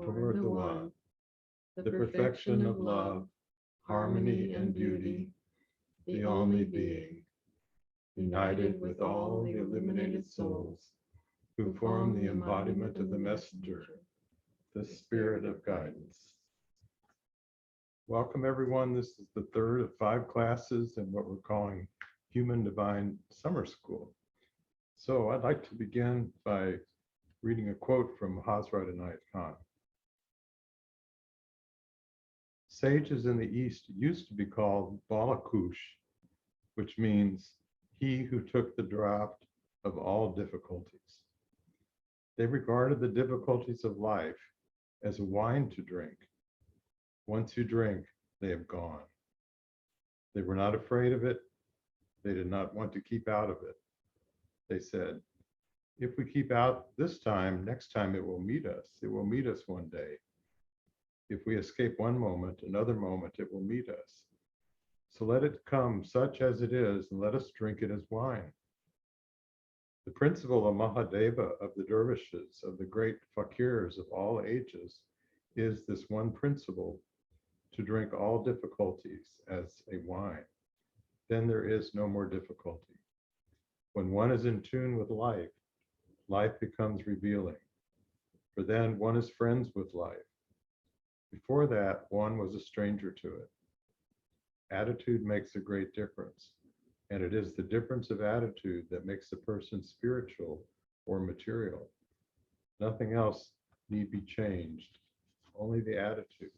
toward the One, the perfection of love, harmony and beauty, the only being, united with all the illuminated souls who form the embodiment of the messenger, the spirit of guidance. Welcome everyone. This is the third of 5 classes in what we're calling Human Divine Summer School. So I'd like to begin by reading a quote from Hazrat Inayat Khan. Sages in the East used to be called Balakush, which means he who took the draught of all difficulties. They regarded the difficulties of life as wine to drink. Once you drink, they have gone. They were not afraid of it. They did not want to keep out of it. They said, if we keep out this time, next time it will meet us. It will meet us one day. If we escape one moment, another moment it will meet us. So let it come such as it is, and let us drink it as wine. The principle of Mahadeva, of the dervishes, of the great fakirs of all ages, is this one principle, to drink all difficulties as a wine. Then there is no more difficulty. When one is in tune with life, life becomes revealing. For then one is friends with life. Before that, one was a stranger to it. Attitude makes a great difference, and it is the difference of attitude that makes a person spiritual or material. Nothing else need be changed, only the attitude.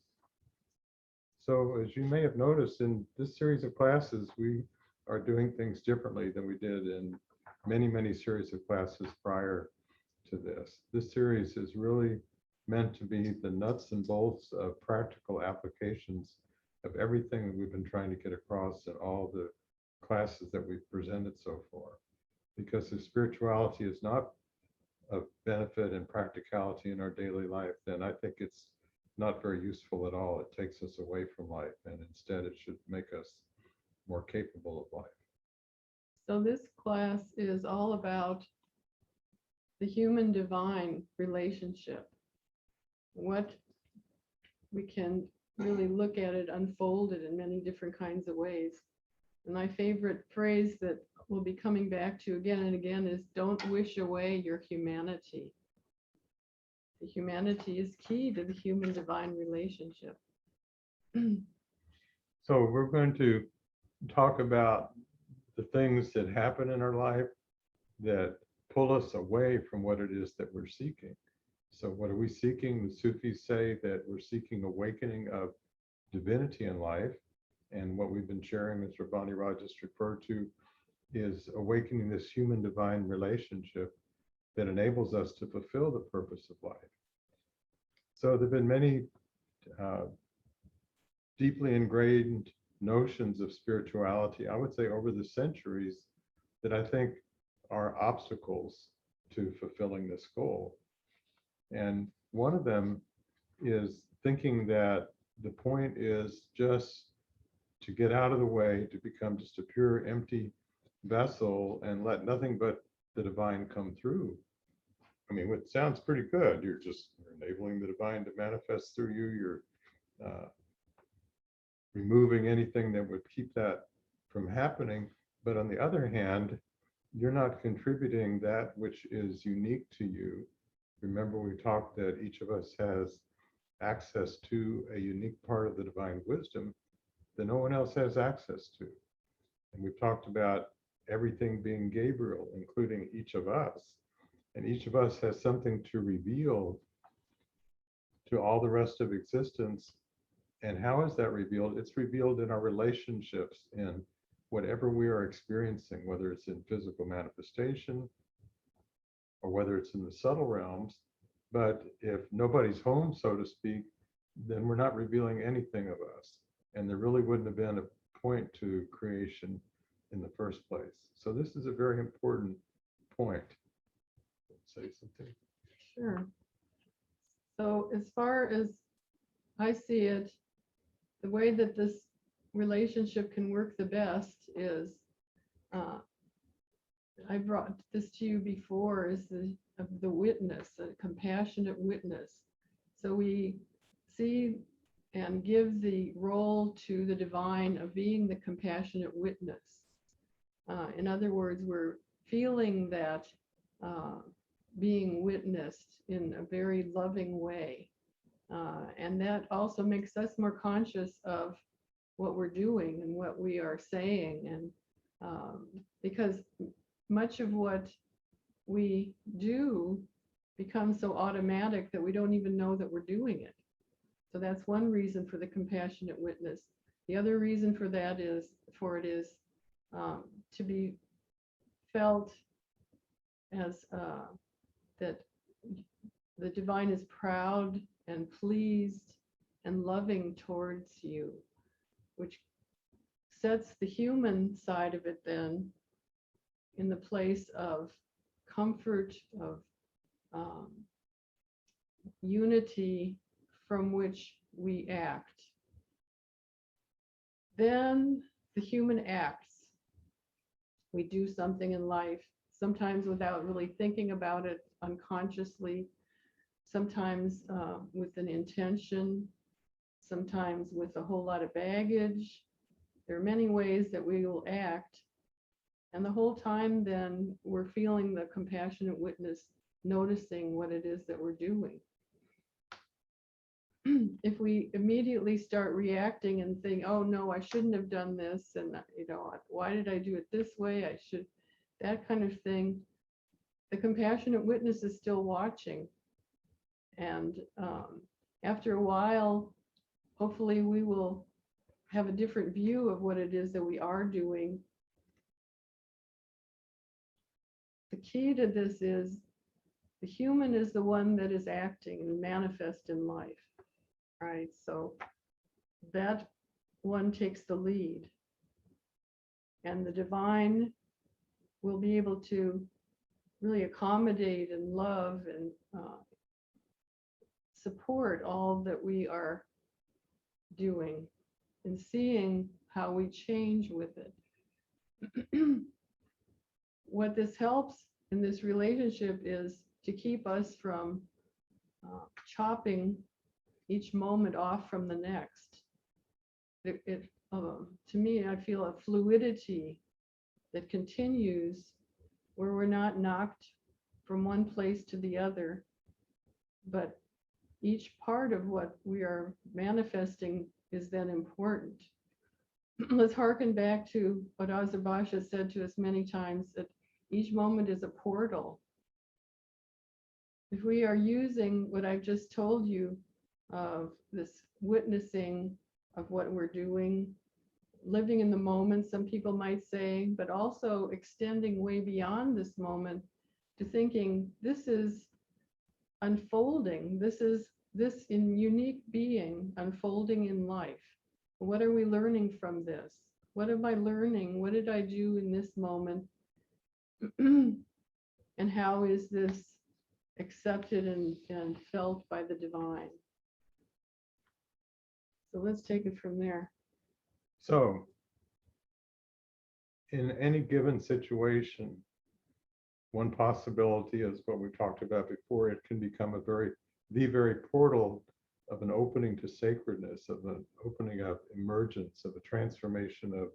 So as you may have noticed in this series of classes, we are doing things differently than we did in many series of classes prior to this. This series is really meant to be the nuts and bolts of practical applications of everything that we've been trying to get across in all the classes that we've presented so far. Because if spirituality is not of benefit and practicality in our daily life, then I think it's not very useful at all. It takes us away from life, and instead it should make us more capable of life. So this class is all about the human-divine relationship. What we can really look at it unfolded in many different kinds of ways. And my favorite phrase that we'll be coming back to again and again is, don't wish away your humanity. The humanity is key to the human-divine relationship. So we're going to talk about the things that happen in our life that pull us away from what it is that we're seeking. So what are we seeking? The Sufis say that we're seeking awakening of divinity in life. And what we've been sharing, as Rabbani Raj just referred to, is awakening this human-divine relationship that enables us to fulfill the purpose of life. So there have been many deeply ingrained notions of spirituality, I would say over the centuries, that I think are obstacles to fulfilling this goal. And one of them is thinking that the point is just to get out of the way, to become just a pure empty vessel and let nothing but the divine come through. I mean, it sounds pretty good. You're enabling the divine to manifest through you. You're removing anything that would keep that from happening. But on the other hand, you're not contributing that which is unique to you. Remember, we talked that each of us has access to a unique part of the divine wisdom that no one else has access to. And we've talked about everything being Gabriel, including each of us. And each of us has something to reveal to all the rest of existence. And how is that revealed? It's revealed in our relationships, in whatever we are experiencing, whether it's in physical manifestation or whether it's in the subtle realms. But if nobody's home, so to speak, then we're not revealing anything of us. And there really wouldn't have been a point to creation in the first place. So this is a very important point. Say something. Sure. So as far as I see it, the way that this relationship can work the best is, I brought this to you before, is the witness, a compassionate witness. So we see and give the role to the divine of being the compassionate witness. In other words, we're feeling that being witnessed in a very loving way. And that also makes us more conscious of what we're doing and what we are saying. And because much of what we do becomes so automatic that we don't even know that we're doing it. So that's one reason for the compassionate witness. The other reason for that is to be felt as that the divine is proud and pleased and loving towards you, which sets the human side of it then in the place of comfort, of unity from which we act. Then the human acts. We do something in life, sometimes without really thinking about it, unconsciously, sometimes with an intention, sometimes with a whole lot of baggage. There are many ways that we will act. And the whole time then we're feeling the compassionate witness, noticing what it is that we're doing. If we immediately start reacting and think, oh no, I shouldn't have done this, and why did I do it this way? I should, that kind of thing. The compassionate witness is still watching. And after a while, hopefully we will have a different view of what it is that we are doing. The key to this is the human is the one that is acting and manifest in life, right? So that one takes the lead. And the divine will be able to really accommodate and love and support all that we are doing and seeing how we change with it. What this helps in this relationship is to keep us from chopping each moment off from the next. To me, I feel a fluidity that continues where we're not knocked from one place to the other, but each part of what we are manifesting is then important. Let's hearken back to what Azabasha said to us many times, that each moment is a portal. If we are using what I've just told you of this witnessing of what we're doing, living in the moment, some people might say, but also extending way beyond this moment to thinking this is unfolding, this in unique being unfolding in life. What are we learning from this? What am I learning? What did I do in this moment? And how is this accepted and felt by the divine? So let's take it from there. So, in any given situation, one possibility is what we talked about before. It can become the very portal of an opening to sacredness, of an opening of emergence, of a transformation of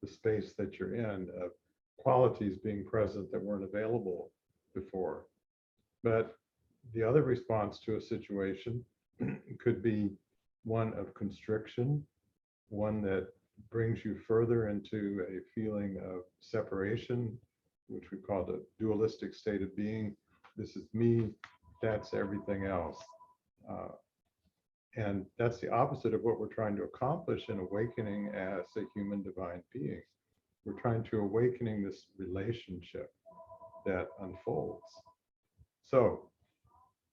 the space that you're in, of qualities being present that weren't available before. But the other response to a situation could be one of constriction, one that brings you further into a feeling of separation, which we call the dualistic state of being. This is me, that's everything else. And that's the opposite of what we're trying to accomplish in awakening as a human divine being. We're trying to awakening this relationship that unfolds. So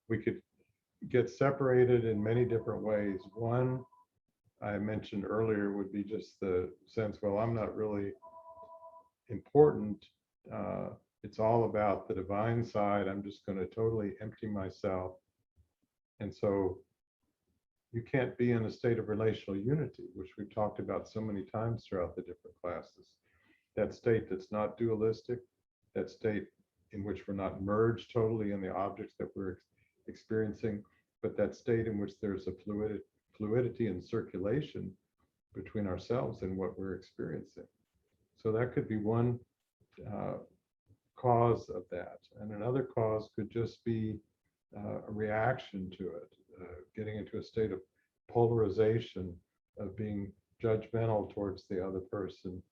we could get separated in many different ways. One I mentioned earlier would be just the sense, well, I'm not really important. It's all about the divine side. I'm just going to totally empty myself. And so you can't be in a state of relational unity, which we've talked about so many times throughout the different classes. That state that's not dualistic, that state in which we're not merged totally in the objects that we're experiencing, but that state in which there's a fluidity and circulation between ourselves and what we're experiencing. So that could be one cause of that. And another cause could just be a reaction to it, getting into a state of polarization, of being judgmental towards the other person,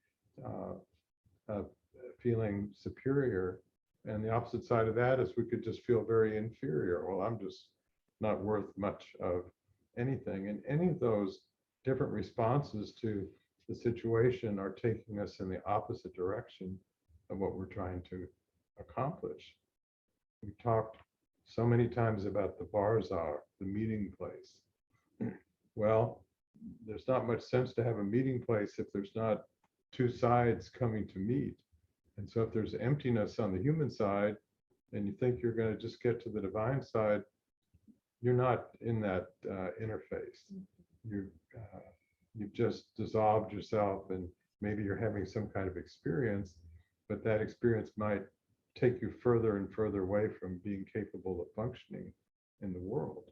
feeling superior. And the opposite side of that is we could just feel very inferior. Well, I'm just not worth much of anything. And any of those different responses to the situation are taking us in the opposite direction of what we're trying to accomplish. We talked so many times about the barzar, the meeting place. Well, there's not much sense to have a meeting place if there's not two sides coming to meet. And so if there's emptiness on the human side and you think you're going to just get to the divine side, you're not in that interface. You've just dissolved yourself, and maybe you're having some kind of experience, but that experience might take you further and further away from being capable of functioning in the world.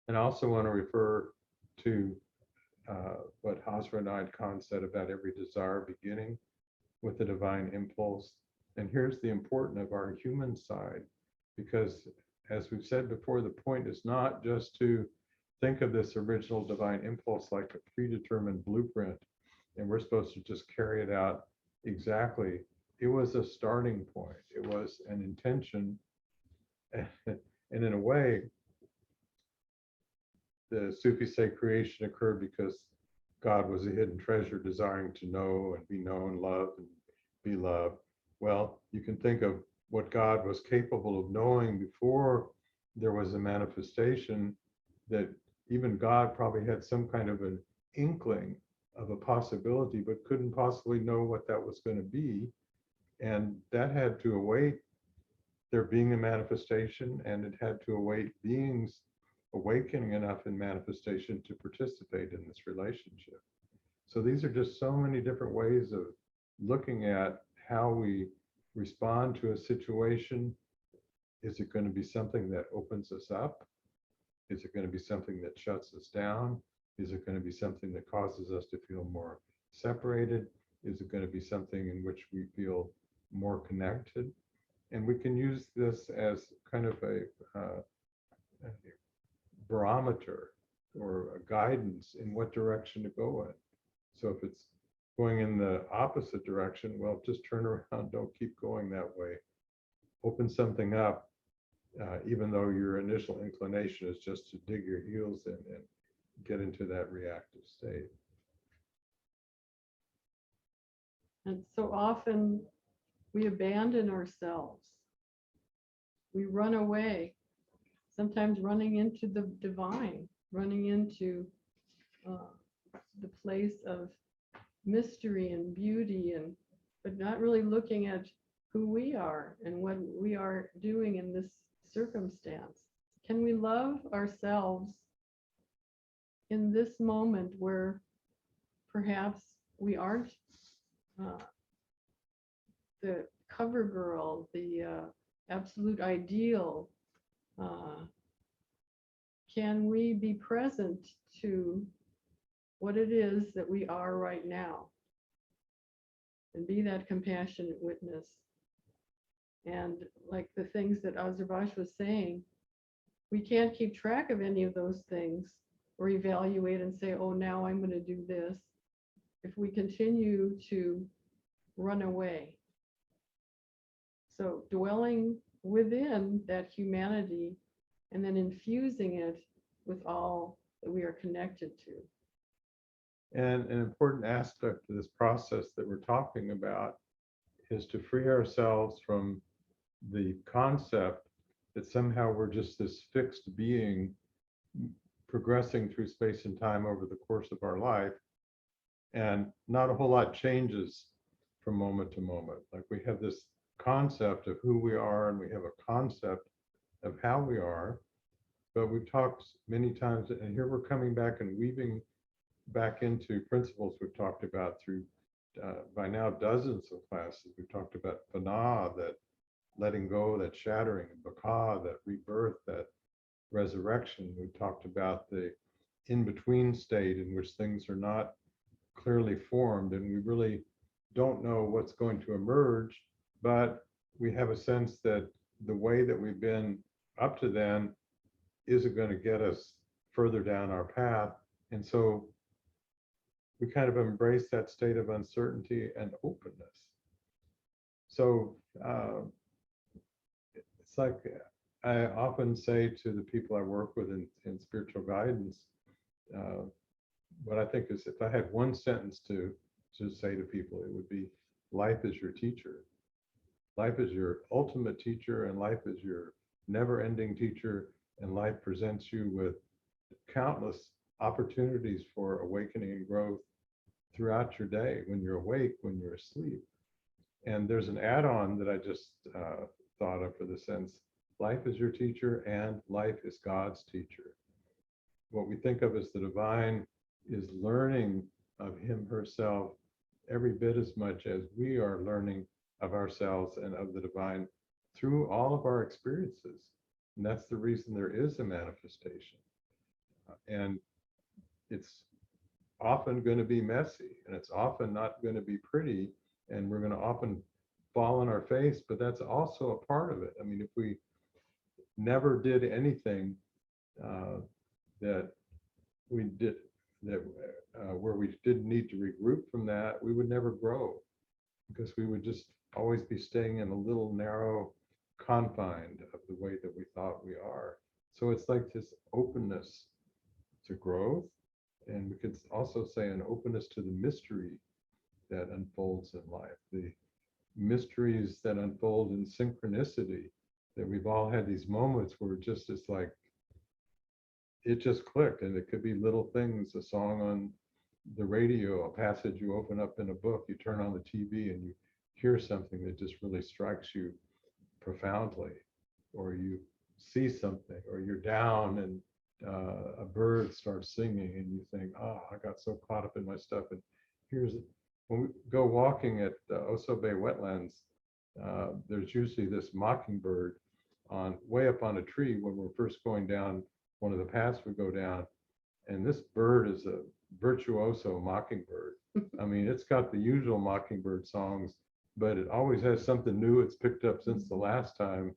And I also want to refer to what Hazrat Khan said about every desire beginning with the divine impulse. And here's the importance of our human side, because as we've said before, the point is not just to think of this original divine impulse like a predetermined blueprint, and we're supposed to just carry it out exactly. It was a starting point. It was an intention. And in a way, the Sufis say creation occurred because God was a hidden treasure desiring to know and be known, love and be loved. Well, you can think of what God was capable of knowing before there was a manifestation, that even God probably had some kind of an inkling of a possibility, but couldn't possibly know what that was going to be. And that had to await there being a manifestation, and it had to await beings awakening enough in manifestation to participate in this relationship. So these are just so many different ways of looking at how we respond to a situation. Is it going to be something that opens us up? Is it going to be something that shuts us down? Is it going to be something that causes us to feel more separated? Is it going to be something in which we feel more connected? And we can use this as kind of a barometer or a guidance in what direction to go in. So if it's going in the opposite direction, well, just turn around, don't keep going that way. Open something up, even though your initial inclination is just to dig your heels in and get into that reactive state. And so often we abandon ourselves. We run away, sometimes running into the divine, running into the place of mystery and beauty, but not really looking at who we are and what we are doing in this circumstance. Can we love ourselves in this moment where perhaps we aren't the cover girl, the absolute ideal? Can we be present to what it is that we are right now and be that compassionate witness? And like the things that Azarbash was saying, we can't keep track of any of those things or evaluate and say, oh, now I'm going to do this, if we continue to run away. So dwelling within that humanity and then infusing it with all that we are connected to. And an important aspect of this process that we're talking about is to free ourselves from the concept that somehow we're just this fixed being progressing through space and time over the course of our life, and not a whole lot changes from moment to moment. Like we have this concept of who we are, and we have a concept of how we are, but we've talked many times, and here we're coming back and weaving back into principles we've talked about through by now dozens of classes. We've talked about fana, that letting go, that shattering, and baka, that rebirth, that resurrection. We talked about the in-between state in which things are not clearly formed and we really don't know what's going to emerge, but we have a sense that the way that we've been up to then isn't going to get us further down our path. And so we kind of embrace that state of uncertainty and openness. So it's like I often say to the people I work with in spiritual guidance, what I think is if I had one sentence to say to people, it would be life is your teacher. Life is your ultimate teacher, and life is your never-ending teacher, and life presents you with countless opportunities for awakening and growth throughout your day, when you're awake, when you're asleep. And there's an add-on that I just thought of for the sense, life is your teacher and life is God's teacher. What we think of as the divine is learning of him herself every bit as much as we are learning of ourselves and of the divine through all of our experiences. And that's the reason there is a manifestation. And it's often going to be messy, and it's often not going to be pretty, and we're going to often fall on our face, but that's also a part of it. I mean, if we never did anything that we did that where we didn't need to regroup from that, we would never grow, because we would just always be staying in a little narrow confine of the way that we thought we are. So it's like this openness to growth, and we could also say an openness to the mystery that unfolds in life, the mysteries that unfold in synchronicity, that we've all had these moments where just it's like it just clicked, and it could be little things, a song on the radio, a passage you open up in a book, you turn on the TV and you hear something that just really strikes you profoundly, or you see something, or you're down and a bird starts singing and you think, oh, I got so caught up in my stuff. And here's when we go walking at Oso Bay wetlands, there's usually this mockingbird on way up on a tree when we're first going down one of the paths we go down, and this bird is a virtuoso mockingbird. I mean, it's got the usual mockingbird songs, but it always has something new it's picked up since the last time.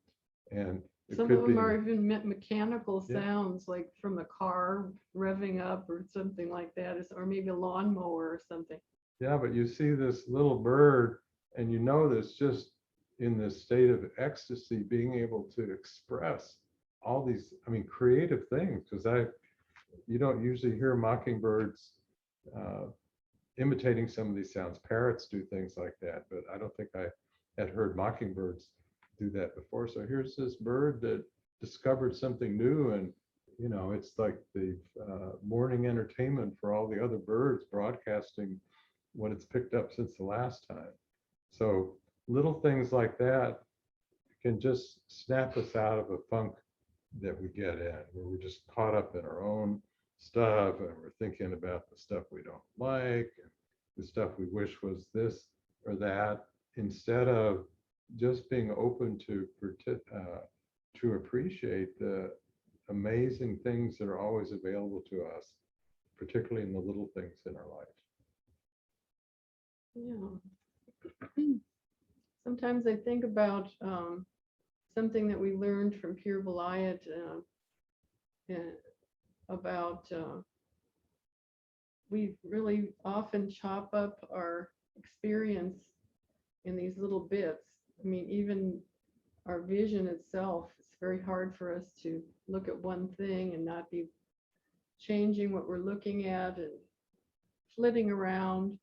And it some could of them be, are even mechanical Yeah. sounds, like from a car revving up or something like that, or maybe a lawnmower or something. yeah, but you see this little bird and you know this just in this state of ecstasy, being able to express all these, I mean, creative things, because you don't usually hear mockingbirds imitating some of these sounds. Parrots do things like that, but I don't think I had heard mockingbirds do that before. So here's this bird that discovered something new, and you know, it's like the morning entertainment for all the other birds, broadcasting what it's picked up since the last time. So little things like that can just snap us out of a funk that we get in, where we're just caught up in our own stuff and we're thinking about the stuff we don't like and the stuff we wish was this or that, instead of just being open to appreciate the amazing things that are always available to us, particularly in the little things in our life. Yeah. Sometimes I think about something that we learned from Pure Vilayat about we really often chop up our experience in these little bits. I mean, even our vision itself, it's very hard for us to look at one thing and not be changing what we're looking at and flitting around.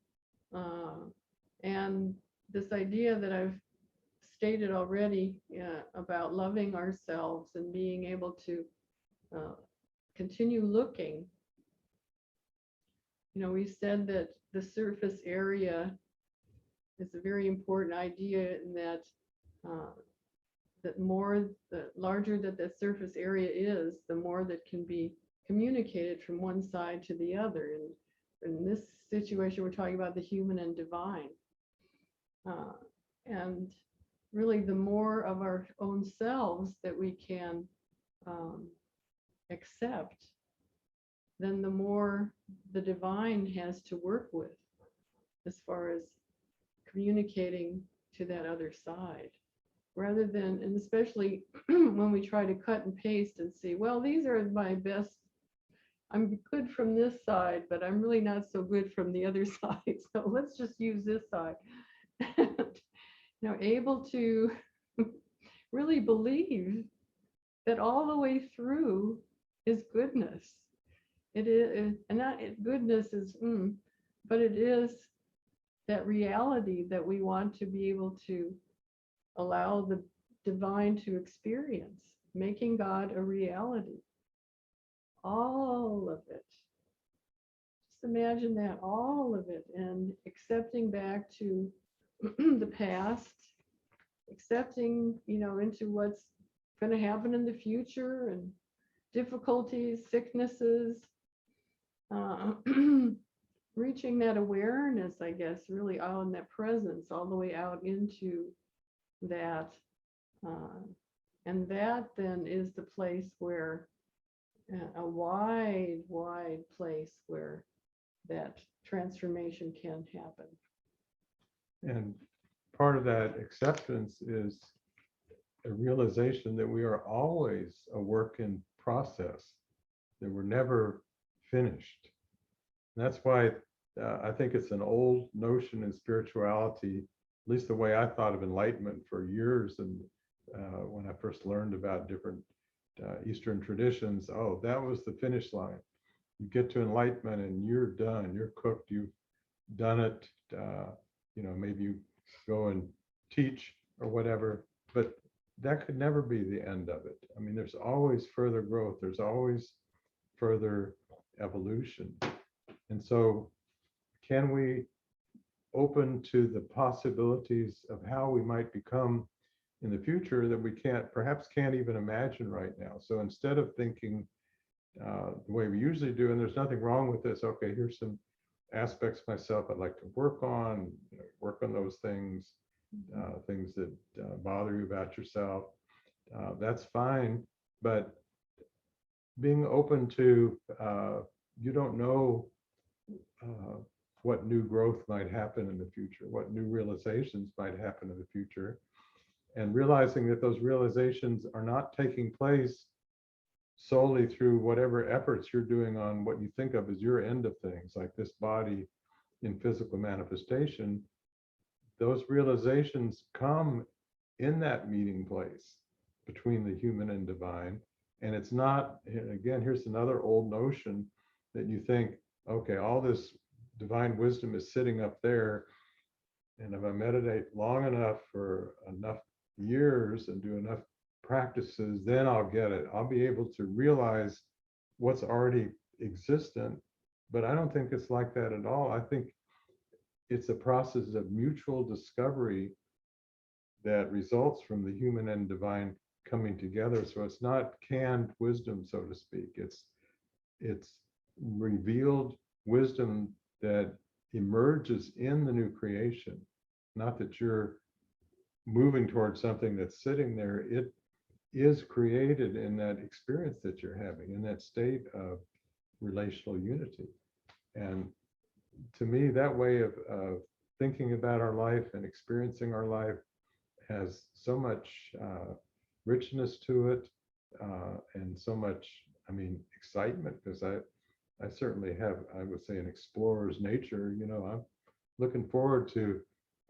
And this idea that I've stated already about loving ourselves and being able to continue looking. You know, we said that the surface area is a very important idea, in that the larger that the surface area is, the more that can be communicated from one side to the other. And in this situation, we're talking about the human and divine. And really, the more of our own selves that we can accept, then the more the divine has to work with as far as communicating to that other side. Rather than, and especially when we try to cut and paste and see, well, these are my best, I'm good from this side, but I'm really not so good from the other side. So let's just use this side. Able to really believe that all the way through is goodness. It is, and not goodness is, but it is that reality that we want to be able to allow the divine to experience, making God a reality. All of it. Just imagine that, all of it, and accepting back to the past, accepting, into what's going to happen in the future, and difficulties, sicknesses, reaching that awareness, I guess, really out in that presence, all the way out into that. And that then is the place where, a wide, wide place where that transformation can happen. And part of that acceptance is a realization that we are always a work in process, that we're never finished. And that's why I think it's an old notion in spirituality, at least the way I thought of enlightenment for years. And when I first learned about different Eastern traditions, oh, that was the finish line. You get to enlightenment and you're done, you're cooked, you've done it. Maybe you go and teach or whatever, but that could never be the end of it. I mean, there's always further growth, there's always further evolution. And so can we open to the possibilities of how we might become in the future that we perhaps can't even imagine right now? So instead of thinking the way we usually do, and there's nothing wrong with this, okay, here's some aspects of myself I'd like to work on those things, things that bother you about yourself, that's fine. But being open to, you don't know what new growth might happen in the future, what new realizations might happen in the future, and realizing that those realizations are not taking place solely through whatever efforts you're doing on what you think of as your end of things, like this body in physical manifestation. Those realizations come in that meeting place between the human and divine. And it's not, again, here's another old notion that you think, okay, all this divine wisdom is sitting up there, and if I meditate long enough for enough years and do enough practices, then I'll get it. I'll be able to realize what's already existent. But I don't think it's like that at all. I think it's a process of mutual discovery that results from the human and divine coming together. So it's not canned wisdom, so to speak. It's revealed wisdom that emerges in the new creation. Not that you're moving towards something that's sitting there. It is created in that experience that you're having, in that state of relational unity. And to me, that way of thinking about our life and experiencing our life has so much richness to it, and so much, excitement, because I certainly have, I would say, an explorer's nature. I'm looking forward to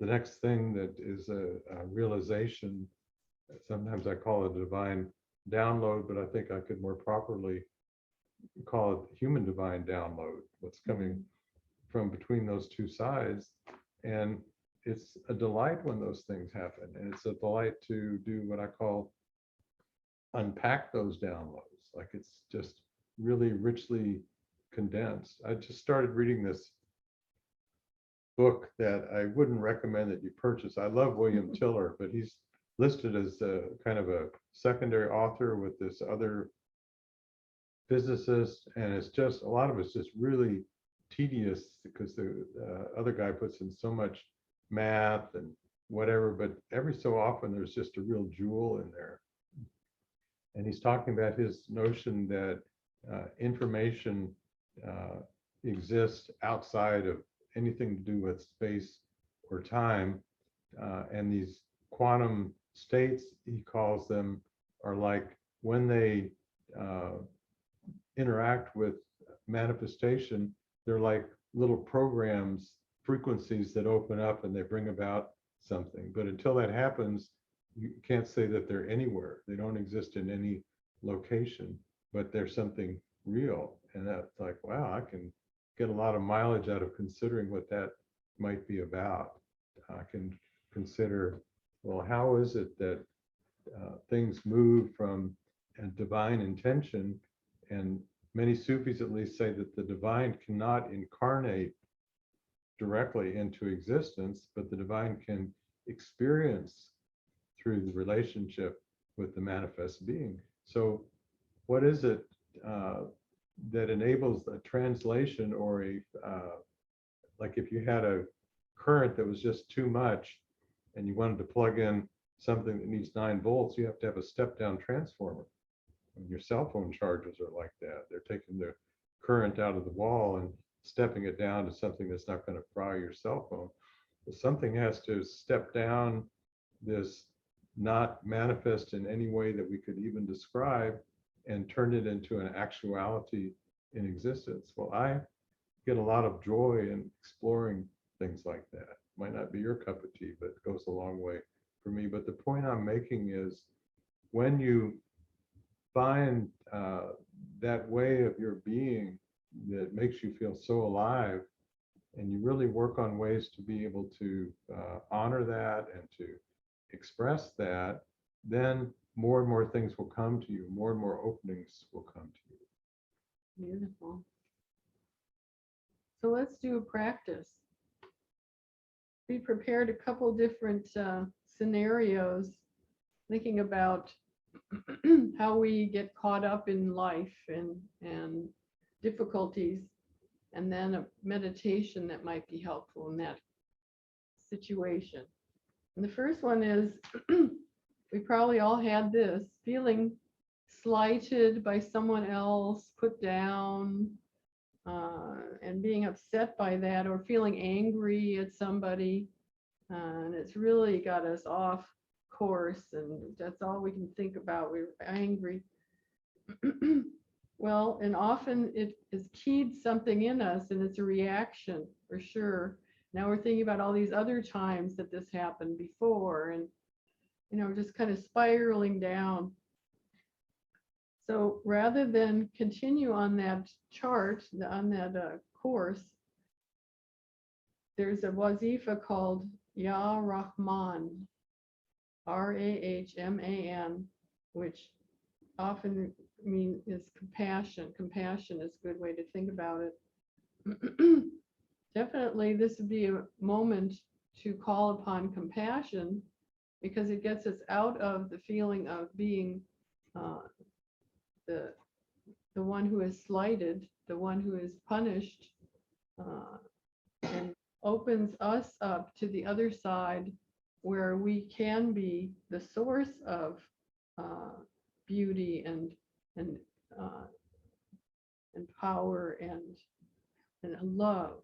the next thing that is a realization. Sometimes I call it a divine download, but I think I could more properly call it human divine download, what's coming from between those two sides. And it's a delight when those things happen. And it's a delight to do what I call unpack those downloads. Like, it's just really richly condensed. I just started reading this book that I wouldn't recommend that you purchase. I love William Tiller, but he's listed as a kind of a secondary author with this other physicist, and it's just, a lot of it's just really tedious because the other guy puts in so much math and whatever, but every so often there's just a real jewel in there. And he's talking about his notion that information exists outside of anything to do with space or time. And these quantum states, he calls them, are like when they interact with manifestation, they're like little programs, frequencies that open up and they bring about something. But until that happens, you can't say that they're anywhere. They don't exist in any location, but they're something real. And that's like, wow, I can get a lot of mileage out of considering what that might be about. I can consider, well, how is it that things move from a divine intention? And many Sufis at least say that the divine cannot incarnate directly into existence, but the divine can experience through the relationship with the manifest being. So what is it that enables a translation, or a like if you had a current that was just too much and you wanted to plug in something that needs 9 volts, you have to have a step down transformer. And your cell phone chargers are like that. They're taking the current out of the wall and stepping it down to something that's not going to fry your cell phone. But something has to step down this, not manifest in any way that we could even describe, and turn it into an actuality in existence. Well, I get a lot of joy in exploring things like that. Might not be your cup of tea, but it goes a long way for me. But the point I'm making is, when you find that way of your being that makes you feel so alive, and you really work on ways to be able to honor that and to express that, then more and more things will come to you, more and more openings will come to you. Beautiful. So let's do a practice. We prepared a couple different scenarios, thinking about how we get caught up in life and difficulties, and then a meditation that might be helpful in that situation. And the first one is, we probably all had this feeling slighted by someone else, put down, and being upset by that, or feeling angry at somebody. And it's really got us off course, and that's all we can think about. We're angry. Well, and often it has keyed something in us, and it's a reaction for sure. Now we're thinking about all these other times that this happened before, and just kind of spiraling down. So rather than continue on that chart, on that course, there's a wazifa called Ya Rahman, Rahman, which often is compassion. Compassion is a good way to think about it. Definitely, this would be a moment to call upon compassion, because it gets us out of the feeling of being the one who is slighted, the one who is punished, and opens us up to the other side, where we can be the source of beauty and power and love.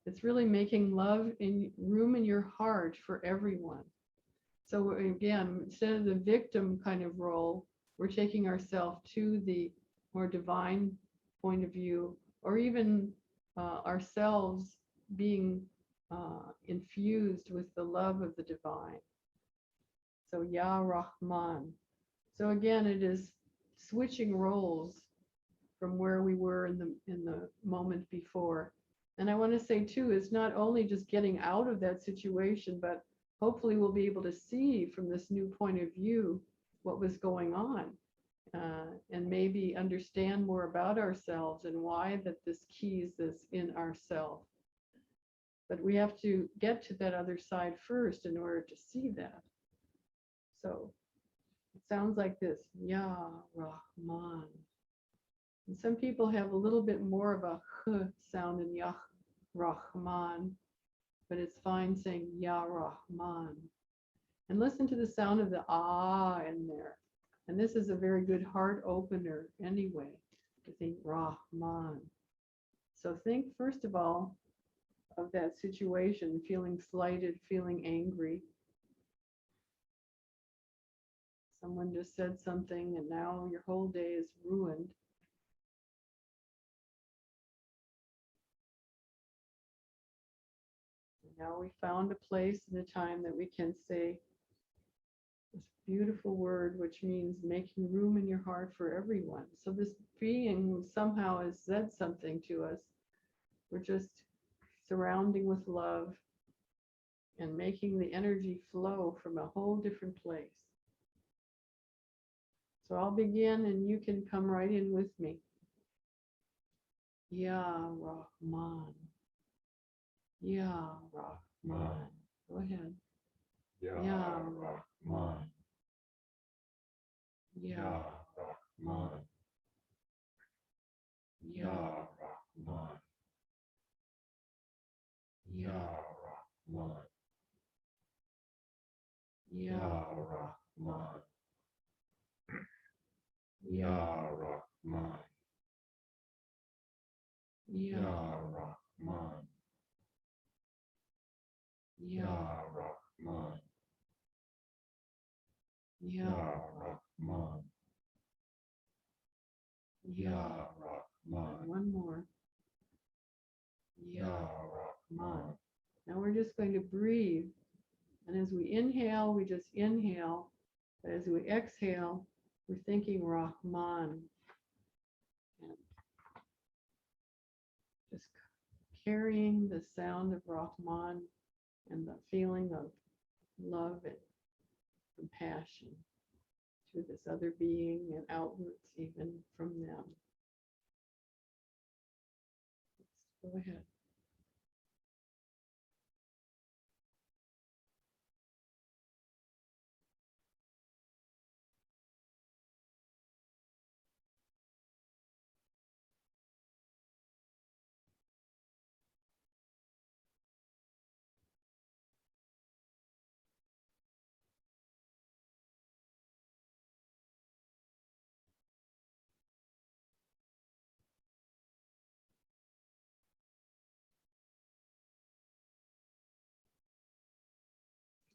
It's really making love in room in your heart for everyone. So again, instead of the victim kind of role, we're taking ourselves to the more divine point of view, or even ourselves being infused with the love of the divine. So Ya Rahman. So again, it is switching roles from where we were in the moment before. And I want to say too, it's not only just getting out of that situation, but hopefully we'll be able to see from this new point of view what was going on, and maybe understand more about ourselves and why that this keys this in ourselves. But we have to get to that other side first in order to see that. So it sounds like this, Ya Rahman. And some people have a little bit more of a h sound in Ya Rahman, but it's fine saying Ya Rahman. And listen to the sound of the ah in there. And this is a very good heart opener anyway. to think Rahman. So think first of all of that situation, feeling slighted, feeling angry. Someone just said something and now your whole day is ruined. Now we found a place and a time that we can say this beautiful word, which means making room in your heart for everyone. So this being who somehow has said something to us, we're just surrounding with love and making the energy flow from a whole different place. So I'll begin and you can come right in with me. Ya Rahman. Ya Rahman. Go ahead. Ya Rahman. Ya Rahman. Ya Rahman. Ya Rahman. Ya Rahman. Ya Rahman. Ya Rahman. Ya Rahman. Ya Rahman. Ya Rahman. One more. Ya Rahman. Now we're just going to breathe. And as we inhale, we just inhale. But as we exhale, we're thinking Rahman. And just carrying the sound of Rahman and the feeling of love and compassion to this other being and outwards even from them. Go ahead.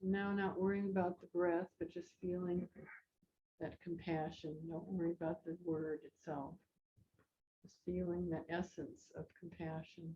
Now not worrying about the breath, but just feeling that compassion. Don't worry about the word itself. Just feeling the essence of compassion.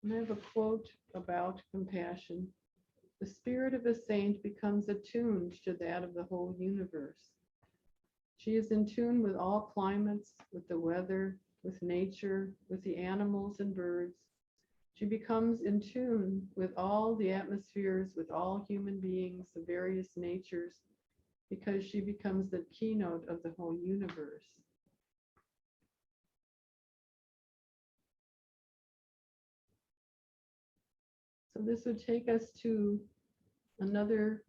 And I have a quote about compassion. The spirit of a saint becomes attuned to that of the whole universe. She is in tune with all climates, with the weather, with nature, with the animals and birds. She becomes in tune with all the atmospheres, with all human beings of various natures, because she becomes the keynote of the whole universe. So this would take us to another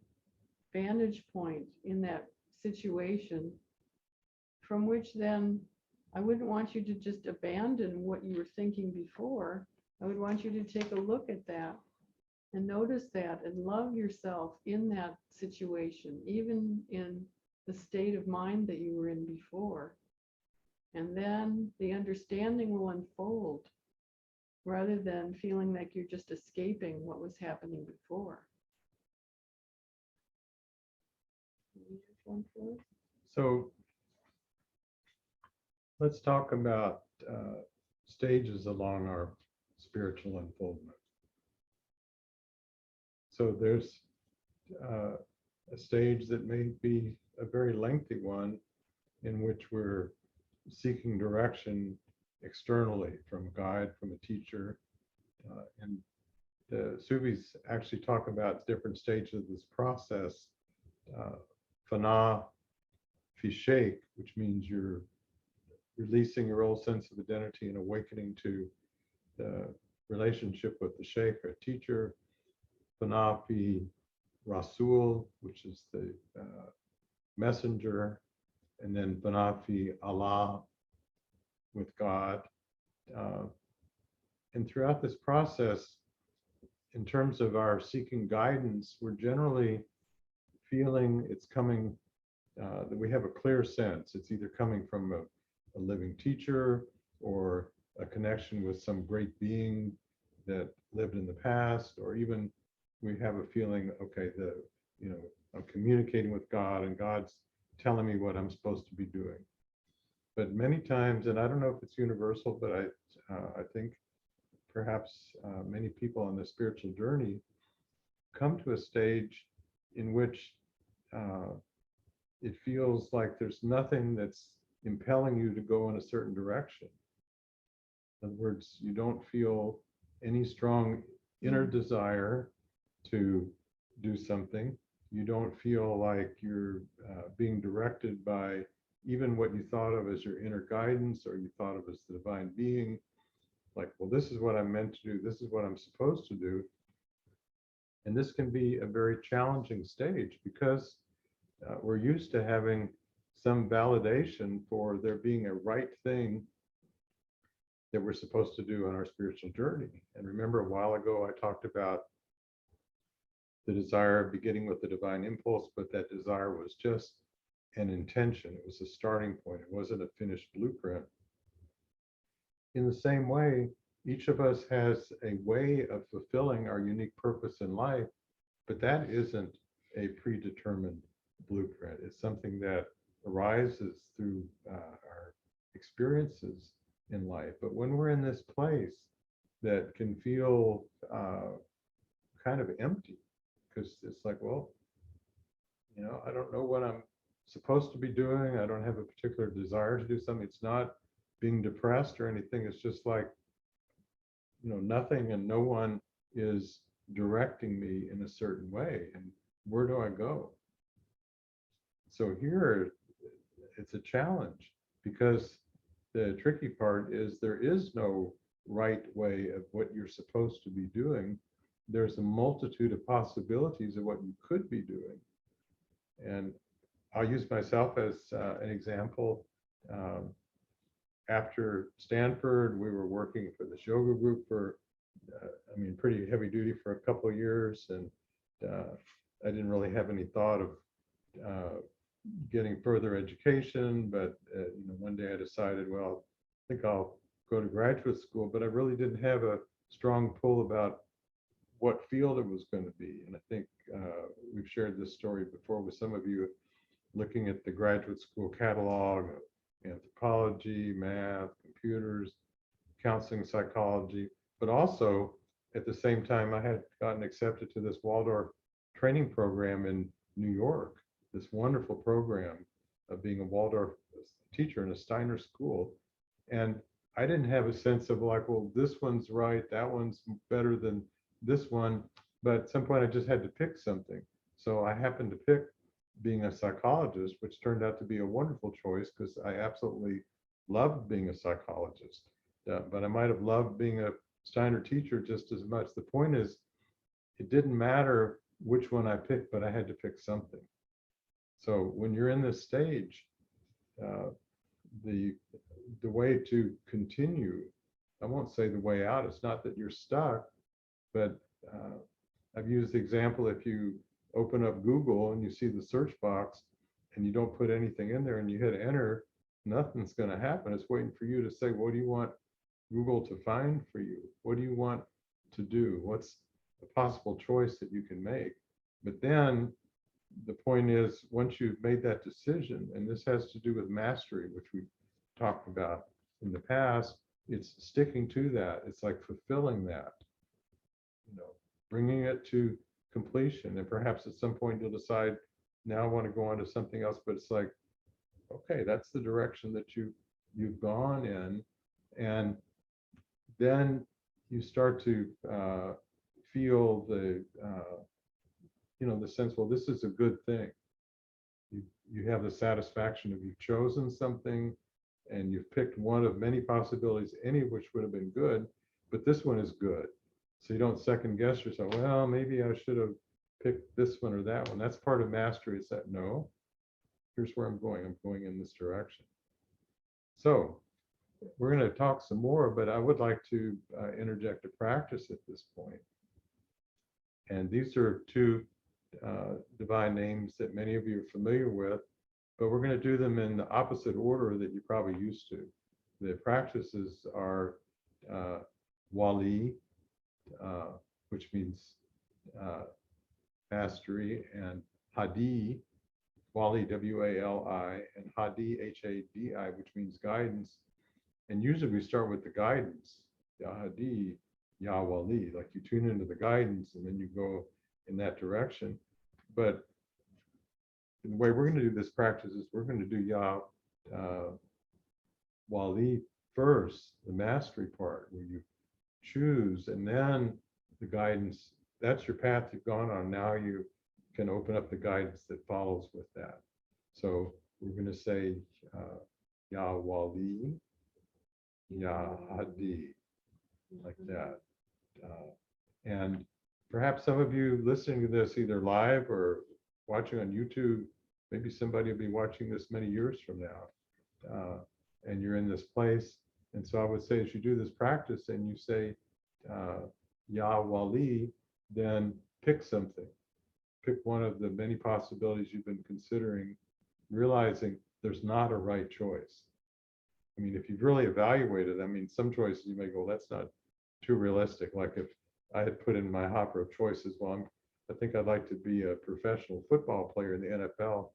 vantage point in that situation, from which then I wouldn't want you to just abandon what you were thinking before. I would want you to take a look at that and notice that and love yourself in that situation, even in the state of mind that you were in before. And then the understanding will unfold rather than feeling like you're just escaping what was happening before. So let's talk about stages along our spiritual unfoldment. So there's a stage that may be a very lengthy one in which we're seeking direction externally from a guide, from a teacher. And the Sufis actually talk about different stages of this process. Fana fi sheikh, which means you're releasing your old sense of identity and awakening to the relationship with the sheikh or teacher. Fana fi rasul, which is the messenger, and then Fana fi Allah, with God. And throughout this process, in terms of our seeking guidance, we're generally feeling it's coming, that we have a clear sense. It's either coming from a living teacher or a connection with some great being that lived in the past, or even we have a feeling, okay, I'm communicating with God and God's telling me what I'm supposed to be doing. But many times, and I don't know if it's universal, but I think perhaps many people on the spiritual journey come to a stage in which it feels like there's nothing that's impelling you to go in a certain direction. In other words, you don't feel any strong inner desire to do something. You don't feel like you're being directed by even what you thought of as your inner guidance, or you thought of as the divine being. Like, well, this is what I'm meant to do. This is what I'm supposed to do. And this can be a very challenging stage because we're used to having some validation for there being a right thing that we're supposed to do on our spiritual journey. And remember, a while ago, I talked about the desire beginning with the divine impulse, but that desire was just an intention. It was a starting point. It wasn't a finished blueprint. In the same way, each of us has a way of fulfilling our unique purpose in life, but that isn't a predetermined blueprint. It's something that arises through our experiences in life. But when we're in this place that can feel kind of empty, because it's like, well, I don't know what I'm supposed to be doing. I don't have a particular desire to do something. It's not being depressed or anything. It's just like, nothing and no one is directing me in a certain way. And where do I go? So here it's a challenge, because the tricky part is there is no right way of what you're supposed to be doing. There's a multitude of possibilities of what you could be doing. And I'll use myself as an example. After Stanford, we were working for this yoga group for, pretty heavy duty for a couple of years. And I didn't really have any thought of getting further education. But one day I decided, well, I think I'll go to graduate school. But I really didn't have a strong pull about what field it was going to be. And I think we've shared this story before with some of you, looking at the graduate school catalog of anthropology, math, computers, counseling, psychology, but also at the same time, I had gotten accepted to this Waldorf training program in New York, this wonderful program of being a Waldorf teacher in a Steiner school. And I didn't have a sense of like, well, this one's right, that one's better than this one. But at some point I just had to pick something. So I happened to pick being a psychologist, which turned out to be a wonderful choice because I absolutely loved being a psychologist. But I might have loved being a Steiner teacher just as much. The point is, it didn't matter which one I picked, but I had to pick something. So when you're in this stage, the way to continue, I won't say the way out, it's not that you're stuck, but I've used the example, if you open up Google and you see the search box and you don't put anything in there and you hit enter, nothing's going to happen. It's waiting for you to say, what do you want Google to find for you? What do you want to do? What's a possible choice that you can make? But then the point is, once you've made that decision, and this has to do with mastery, which we've talked about in the past, it's sticking to that. It's like fulfilling that, bringing it to completion. And perhaps at some point you'll decide, now I want to go on to something else, but it's like, okay, that's the direction that you you've gone in, and then you start to feel the the sense, well, this is a good thing. You have the satisfaction of you've chosen something and you've picked one of many possibilities, any of which would have been good, but this one is good. So you don't second guess yourself, well, maybe I should have picked this one or that one. That's part of mastery, is that no, here's where I'm going in this direction. So we're going to talk some more, but I would like to interject a practice at this point. And these are two divine names that many of you are familiar with, but we're going to do them in the opposite order that you're probably used to. The practices are Wali, which means mastery, and Hadi, Wali, W-A-L-I, and Hadi, H-A-D-I, which means guidance. And usually we start with the guidance, Ya Hadi, Ya Wali, like you tune into the guidance and then you go in that direction. But the way we're going to do this practice is we're going to do Ya Wali first, the mastery part, where you choose, and then the guidance. That's your path you've gone on. Now you can open up the guidance that follows with that. So we're going to say Ya Wali, Ya Hadi, like that. And perhaps some of you listening to this either live or watching on YouTube, maybe somebody will be watching this many years from now, and you're in this place. And so I would say, as you do this practice and you say Ya Wali, then pick something. Pick one of the many possibilities you've been considering, realizing there's not a right choice. I mean, if you've really evaluated, I mean, some choices you may go, that's not too realistic. Like if I had put in my hopper of choices, well, I think I'd like to be a professional football player in the NFL.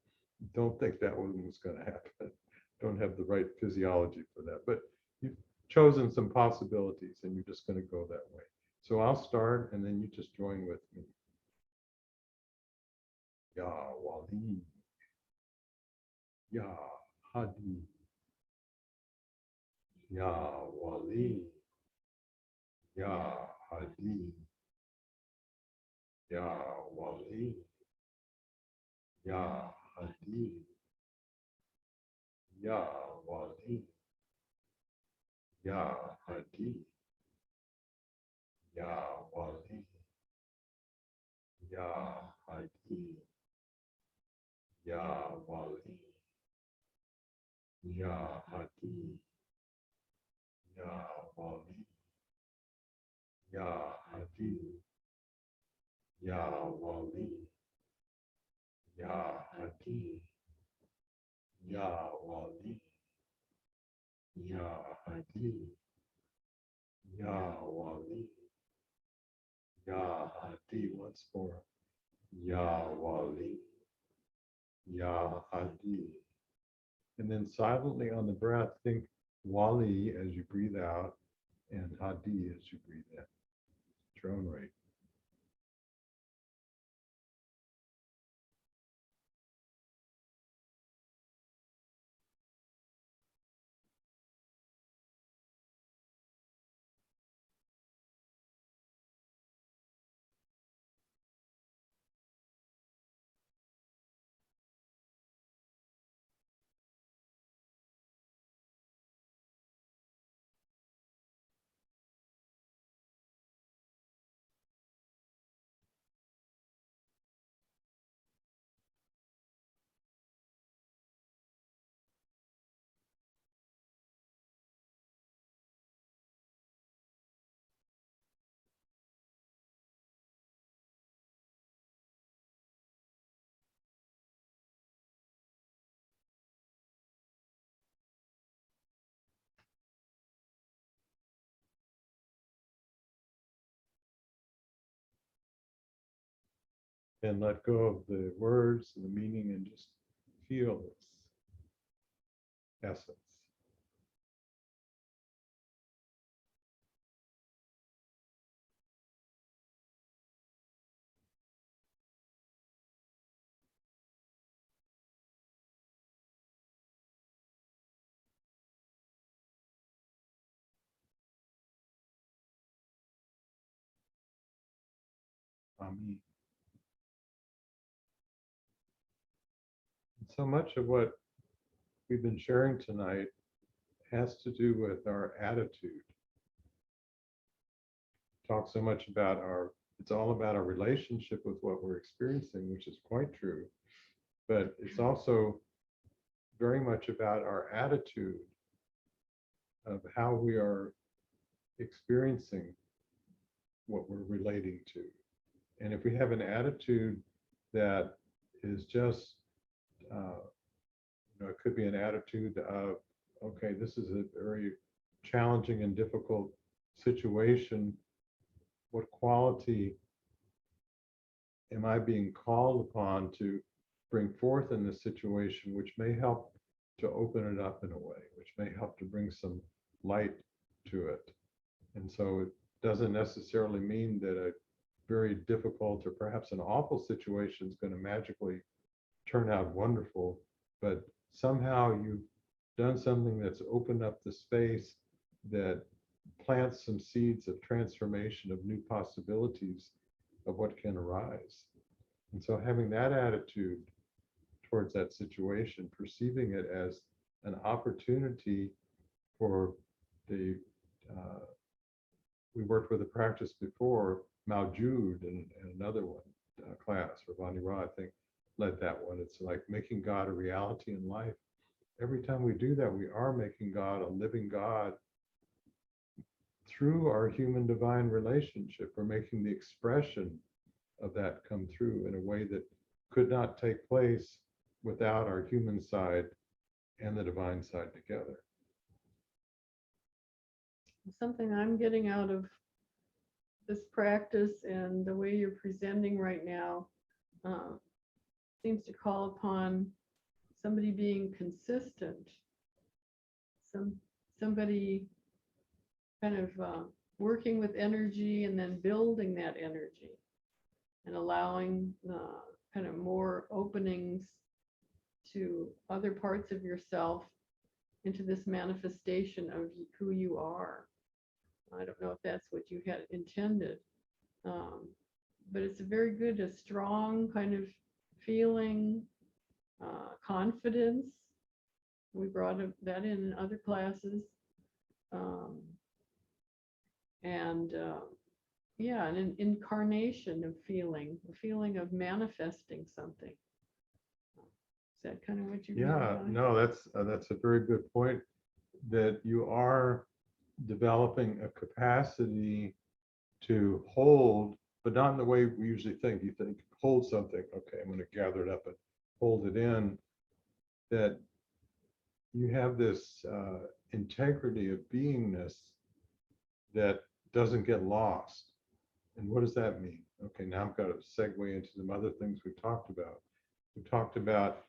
Don't think that one was going to happen. Don't have the right physiology for that. But you've chosen some possibilities and you're just going to go that way. So I'll start and then you just join with me. Ya Wali, Ya Hadi, Ya Wali, Ya Hadi, Ya Wali, Ya Hadi, Ya Wali, Ya Hadi, Ya Wali, Ya Hadi, Ya Wali, Ya Hadi, Ya Wali, Ya Hadi, Ya Wali, Ya Hadi, Ya Wali, Ya Hadi, Ya Wali, Ya Hadi. Once more. Ya Wali, Ya Hadi. And then silently on the breath, think Wali as you breathe out and Hadi as you breathe in. At your own rate. And let go of the words and the meaning and just feel its essence. Amen. So much of what we've been sharing tonight has to do with our attitude. Talk so much about it's all about our relationship with what we're experiencing, which is quite true. But it's also very much about our attitude of how we are experiencing what we're relating to. And if we have an attitude that is just, it could be an attitude of, okay, this is a very challenging and difficult situation. What quality am I being called upon to bring forth in this situation, which may help to open it up in a way, which may help to bring some light to it. And so it doesn't necessarily mean that a very difficult or perhaps an awful situation is going to magically turn out wonderful, but somehow you've done something that's opened up the space that plants some seeds of transformation, of new possibilities of what can arise. And so having that attitude towards that situation, perceiving it as an opportunity for we worked with a practice before, Maujud, and another one, class, Ravani Ra, I think, led that one. It's like making God a reality in life. Every time we do that, we are making God a living God through our human divine relationship. We're making the expression of that come through in a way that could not take place without our human side and the divine side together. Something I'm getting out of this practice and the way you're presenting right now seems to call upon somebody being consistent, somebody kind of working with energy and then building that energy and allowing kind of more openings to other parts of yourself into this manifestation of who you are. I don't know if that's what you had intended, but it's a very good, a strong kind of feeling, confidence. We brought that in other classes. Yeah, an incarnation of feeling, a feeling of manifesting something. Is that kind of what you mean? Yeah, no, that's a very good point, that you are developing a capacity to hold, but not in the way we usually think. You think, hold something, okay, I'm going to gather it up and hold it in. That you have this integrity of beingness that doesn't get lost. And what does that mean? Okay, now I've got to segue into some other things we've talked about. We talked about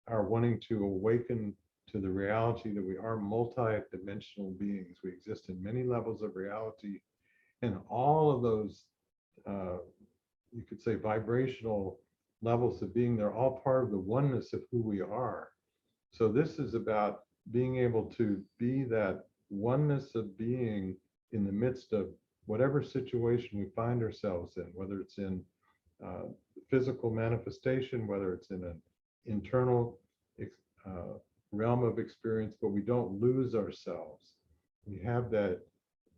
our wanting to awaken to the reality that we are multi-dimensional beings. We exist in many levels of reality, and all of those, you could say, vibrational levels of being, they're all part of the oneness of who we are. So this is about being able to be that oneness of being in the midst of whatever situation we find ourselves in, whether it's in physical manifestation, whether it's in an internal realm of experience, but we don't lose ourselves. We have that,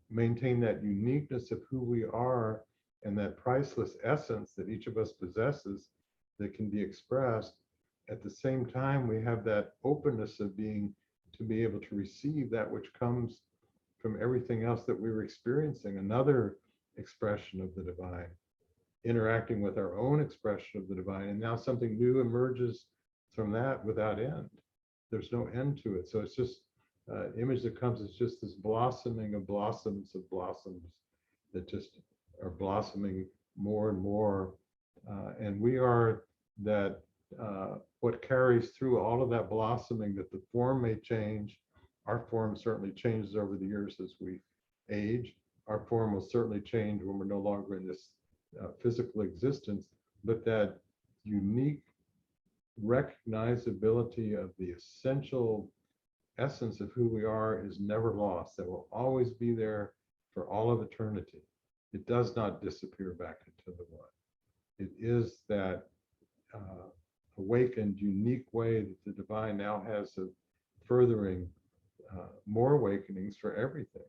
maintain that uniqueness of who we are and that priceless essence that each of us possesses that can be expressed. At the same time, we have that openness of being, to be able to receive that which comes from everything else that we were experiencing, another expression of the divine, interacting with our own expression of the divine, and now something new emerges from that without end. There's no end to it. So it's just image that comes, it's just this blossoming of blossoms that just are blossoming more and more. And we are that, what carries through all of that blossoming, that the form may change. Our form certainly changes over the years as we age. Our form will certainly change when we're no longer in this physical existence, but that unique recognizability of the essential essence of who we are is never lost. That will always be there for all of eternity. It does not disappear back into the one. It is that awakened, unique way that the divine now has of furthering more awakenings for everything,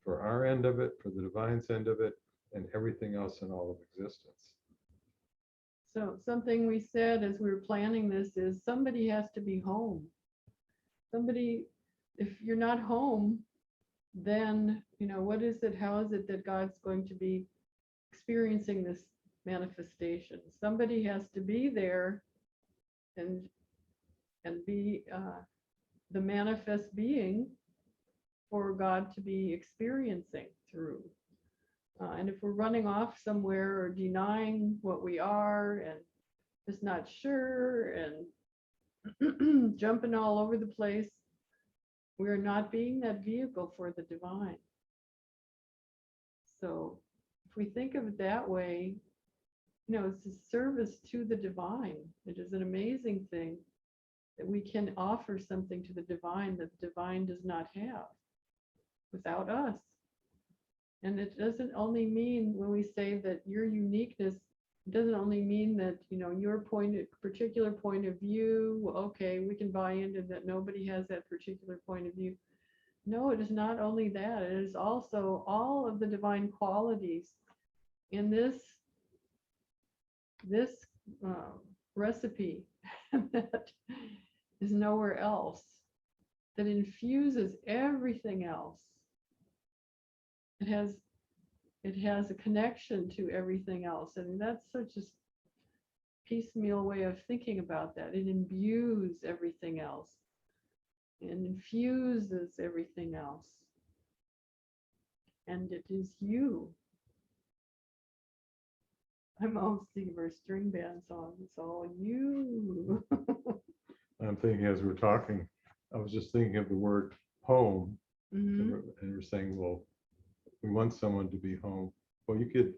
for our end of it, for the divine's end of it, and everything else in all of existence. So something we said as we were planning this is somebody has to be home. Somebody, if you're not home, then, what is it? How is it that God's going to be experiencing this manifestation? Somebody has to be there and be the manifest being for God to be experiencing through. And if we're running off somewhere or denying what we are and just not sure and jumping all over the place, we're not being that vehicle for the divine. So if we think of it that way, it's a service to the divine. It is an amazing thing that we can offer something to the divine that the divine does not have without us. And it doesn't only mean when we say that your uniqueness, it doesn't only mean that, your particular point of view, okay, we can buy into that nobody has that particular point of view. No, it is not only that. It is also all of the divine qualities in this recipe that is nowhere else, that infuses everything else. It has a connection to everything else. And that's such a piecemeal way of thinking about that. It imbues everything else and infuses everything else. And it is you. I'm almost thinking of our string band song. It's all you. I'm thinking as we're talking, I was just thinking of the word home. Mm-hmm. And we're saying, well, we want someone to be home. Well, you could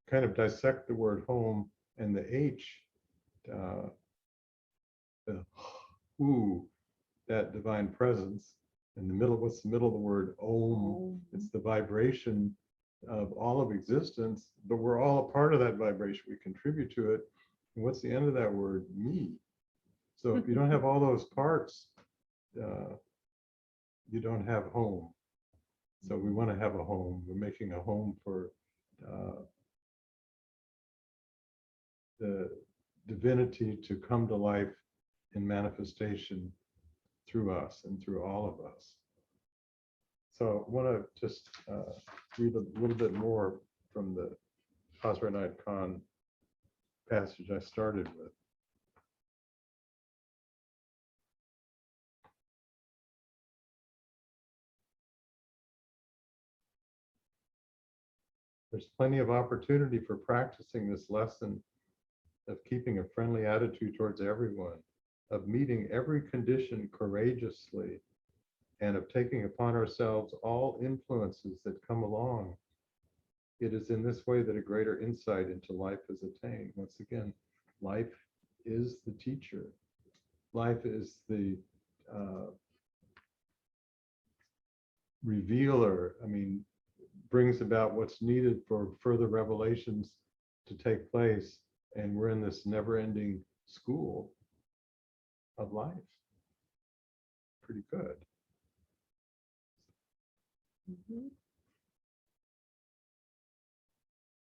kind of dissect the word home and the H, the who, that divine presence in the middle. What's the middle of the word? Om. It's the vibration of all of existence, but we're all a part of that vibration. We contribute to it. And what's the end of that word? Me. So if you don't have all those parts, you don't have home. So we want to have a home. We're making a home for the divinity to come to life in manifestation through us and through all of us. So I want to just read a little bit more from the Hazrat Khan passage I started with. There's plenty of opportunity for practicing this lesson of keeping a friendly attitude towards everyone, of meeting every condition courageously, and of taking upon ourselves all influences that come along. It is in this way that a greater insight into life is attained. Once again, life is the teacher. Life is the revealer. Brings about what's needed for further revelations to take place. And we're in this never-ending school of life. Pretty good. Mm-hmm.